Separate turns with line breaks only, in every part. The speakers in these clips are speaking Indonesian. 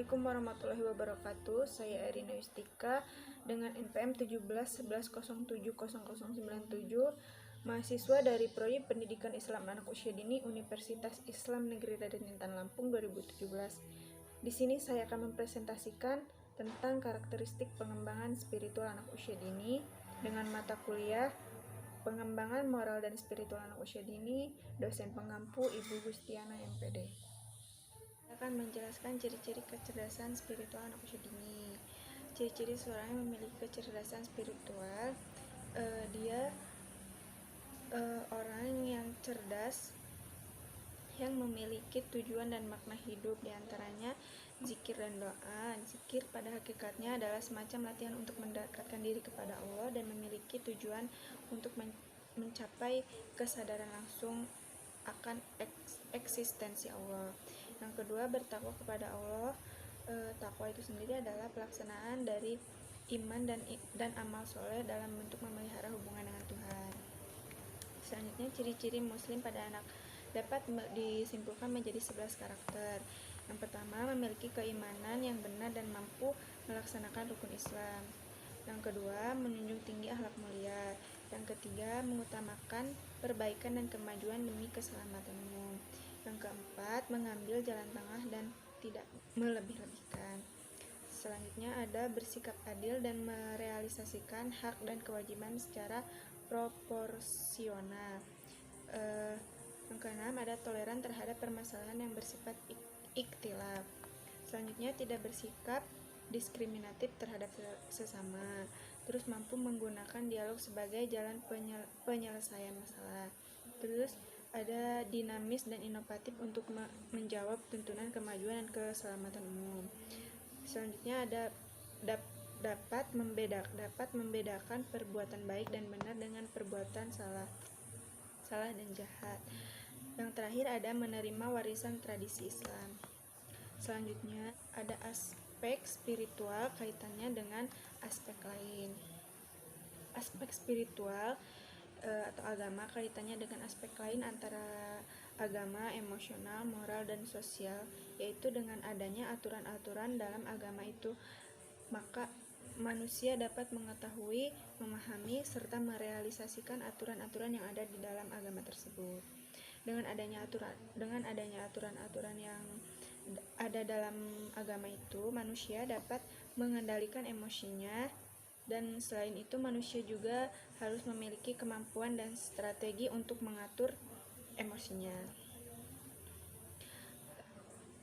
Assalamualaikum warahmatullahi wabarakatuh. Saya Erina Yustika dengan NPM 1711070097, mahasiswa dari Prodi Pendidikan Islam Anak Usia Dini Universitas Islam Negeri Raden Intan Lampung 2017. Di sini saya akan mempresentasikan tentang karakteristik pengembangan spiritual anak usia dini dengan mata kuliah Pengembangan Moral dan Spiritual Anak Usia Dini, dosen pengampu Ibu Gustiana MPD. Akan menjelaskan ciri-ciri kecerdasan spiritual anak usia dini. Ciri-ciri seorang yang memiliki kecerdasan spiritual, dia orang yang cerdas, yang memiliki tujuan dan makna hidup, diantaranya zikir dan doa. Zikir pada hakikatnya adalah semacam latihan untuk mendekatkan diri kepada Allah dan memiliki tujuan untuk mencapai kesadaran langsung akan eksistensi Allah. Yang kedua, bertakwa kepada Allah. Takwa itu sendiri adalah pelaksanaan dari iman dan amal soleh dalam bentuk memelihara hubungan dengan Tuhan. Selanjutnya, ciri-ciri muslim pada anak dapat disimpulkan menjadi 11 karakter. Yang pertama, memiliki keimanan yang benar dan mampu melaksanakan rukun Islam. Yang kedua, menjunjung tinggi akhlak mulia. Yang ketiga, mengutamakan perbaikan dan kemajuan demi keselamatan umum. Yang keempat, mengambil jalan tengah dan tidak melebih-lebihkan. Selanjutnya ada bersikap adil dan merealisasikan hak dan kewajiban secara proporsional. Yang keenam, ada toleran terhadap permasalahan yang bersifat ikhtilaf. Selanjutnya, tidak bersikap diskriminatif terhadap sesama. Terus mampu menggunakan dialog sebagai jalan penyelesaian masalah. Terus ada dinamis dan inovatif untuk menjawab tuntunan kemajuan dan keselamatan umum. Selanjutnya ada dapat membedakan perbuatan baik dan benar dengan perbuatan salah dan jahat. Yang terakhir ada menerima warisan tradisi Islam. Selanjutnya ada aspek spiritual kaitannya dengan aspek lain. Aspek spiritual atau agama kaitannya dengan aspek lain antara agama, emosional, moral, dan sosial, yaitu dengan adanya aturan-aturan dalam agama itu, maka manusia dapat mengetahui, memahami, serta merealisasikan aturan-aturan yang ada di dalam agama tersebut. Dengan adanya aturan-aturan yang ada dalam agama itu, manusia dapat mengendalikan emosinya, dan selain itu manusia juga harus memiliki kemampuan dan strategi untuk mengatur emosinya.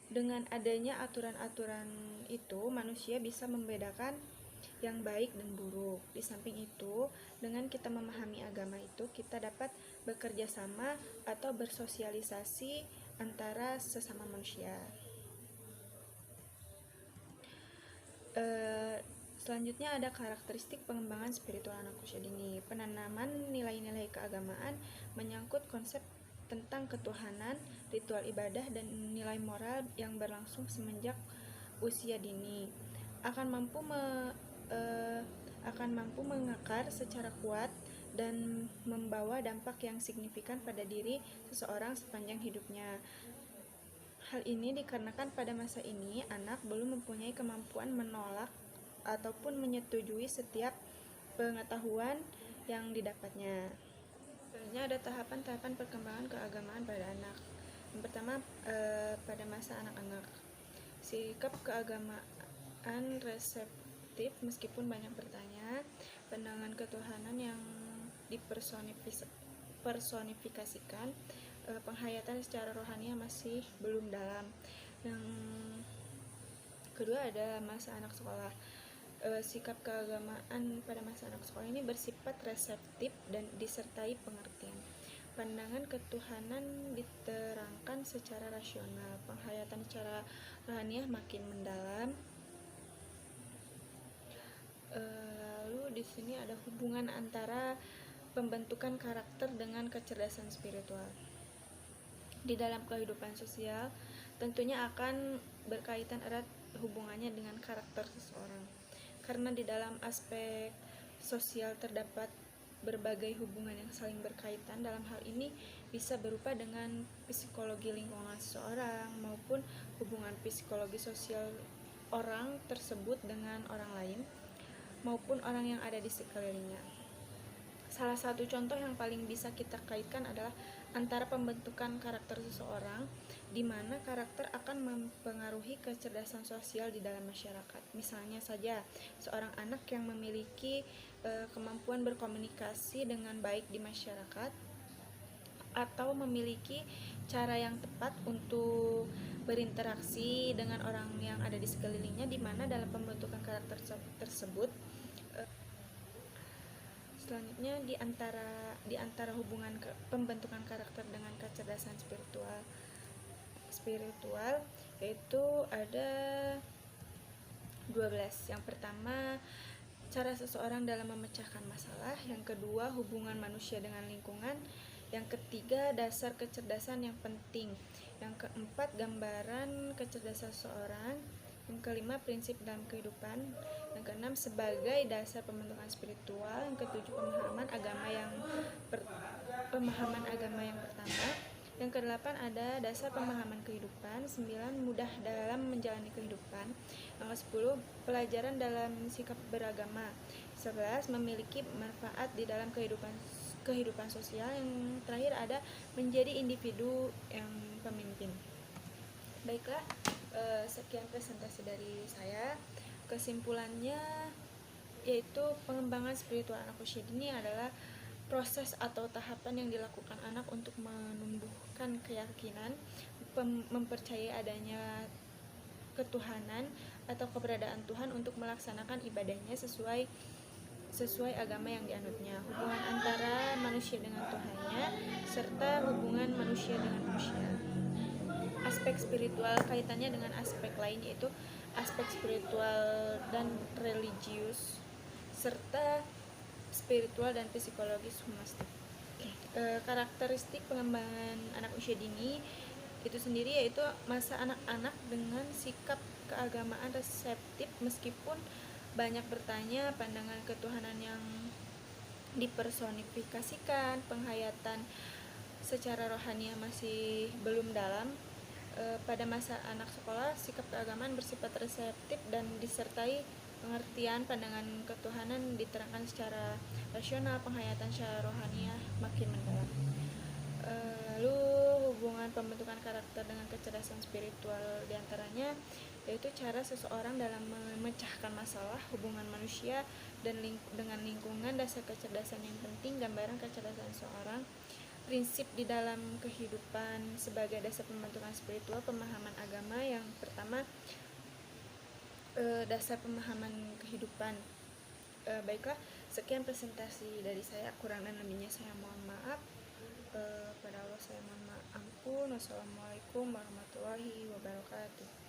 Dengan adanya aturan-aturan itu, manusia bisa membedakan yang baik dan buruk. Di samping itu, dengan kita memahami agama itu, kita dapat bekerja sama atau bersosialisasi antara sesama manusia. Selanjutnya ada karakteristik pengembangan spiritual anak usia dini. Penanaman nilai-nilai keagamaan menyangkut konsep tentang ketuhanan, ritual ibadah, dan nilai moral yang berlangsung semenjak usia dini. Akan mampu mengakar secara kuat dan membawa dampak yang signifikan pada diri seseorang sepanjang hidupnya. Hal ini dikarenakan pada masa ini anak belum mempunyai kemampuan menolak ataupun menyetujui setiap pengetahuan yang didapatnya. Selanjutnya ada tahapan-tahapan perkembangan keagamaan pada anak. Yang pertama, pada masa anak-anak, sikap keagamaan reseptif meskipun banyak bertanya, pandangan ketuhanan yang dipersonifikasikan, penghayatan secara rohani masih belum dalam. Yang kedua ada masa anak sekolah. Sikap keagamaan pada masa anak sekolah ini bersifat reseptif dan disertai pengertian. Pandangan ketuhanan diterangkan secara rasional, penghayatan secara rohaniah makin mendalam. Lalu di sini ada hubungan antara pembentukan karakter dengan kecerdasan spiritual. Di dalam kehidupan sosial, tentunya akan berkaitan erat hubungannya dengan karakter seseorang. Karena di dalam aspek sosial terdapat berbagai hubungan yang saling berkaitan. Dalam hal ini bisa berupa dengan psikologi lingkungan seseorang maupun hubungan psikologi sosial orang tersebut dengan orang lain maupun orang yang ada di sekelilingnya. Salah satu contoh yang paling bisa kita kaitkan adalah antara pembentukan karakter seseorang, di mana karakter akan mempengaruhi kecerdasan sosial di dalam masyarakat. Misalnya saja, seorang anak yang memiliki kemampuan berkomunikasi dengan baik di masyarakat atau memiliki cara yang tepat untuk berinteraksi dengan orang yang ada di sekelilingnya, di mana dalam pembentukan karakter tersebut selanjutnya di antara hubungan pembentukan karakter dengan kecerdasan spiritual yaitu ada 12. Yang pertama, cara seseorang dalam memecahkan masalah. Yang kedua, hubungan manusia dengan lingkungan. Yang ketiga, dasar kecerdasan yang penting. Yang keempat, gambaran kecerdasan seseorang. Yang kelima, prinsip dalam kehidupan. Yang keenam, sebagai dasar pembentukan spiritual. Yang ketujuh, pemahaman agama yang pertama. Yang kedelapan, ada dasar pemahaman kehidupan. 9, mudah dalam menjalani kehidupan. Yang ke-10, pelajaran dalam sikap beragama. 11, memiliki manfaat di dalam kehidupan sosial. Yang terakhir ada menjadi individu yang pemimpin. Baiklah, sekian presentasi dari saya. Kesimpulannya yaitu pengembangan spiritual anak usia dini adalah proses atau tahapan yang dilakukan anak untuk menumbuhkan keyakinan, mempercayai adanya ketuhanan atau keberadaan Tuhan untuk melaksanakan ibadahnya sesuai agama yang dianutnya, hubungan antara manusia dengan Tuhannya, serta hubungan manusia dengan manusia. Aspek spiritual kaitannya dengan aspek lain yaitu aspek spiritual dan religius, serta spiritual dan psikologis humanistik. Karakteristik pengembangan anak usia dini itu sendiri yaitu masa anak-anak dengan sikap keagamaan reseptif meskipun banyak bertanya, pandangan ketuhanan yang dipersonifikasikan, penghayatan secara rohani masih belum dalam. Pada masa anak sekolah, sikap keagamaan bersifat reseptif dan disertai pengertian pandangan ketuhanan diterangkan secara rasional, penghayatan secara rohaniah makin mendalam. Lalu hubungan pembentukan karakter dengan kecerdasan spiritual diantaranya yaitu cara seseorang dalam memecahkan masalah, hubungan manusia dan dengan lingkungan, dasar kecerdasan yang penting, gambaran kecerdasan seseorang, prinsip di dalam kehidupan sebagai dasar pembentukan spiritual, pemahaman agama. Yang pertama, dasar pemahaman kehidupan. Baiklah, sekian presentasi dari saya, kurang dan lebihnya saya mohon maaf. Pada Allah saya mohon maaf ampun. Wassalamualaikum warahmatullahi wabarakatuh.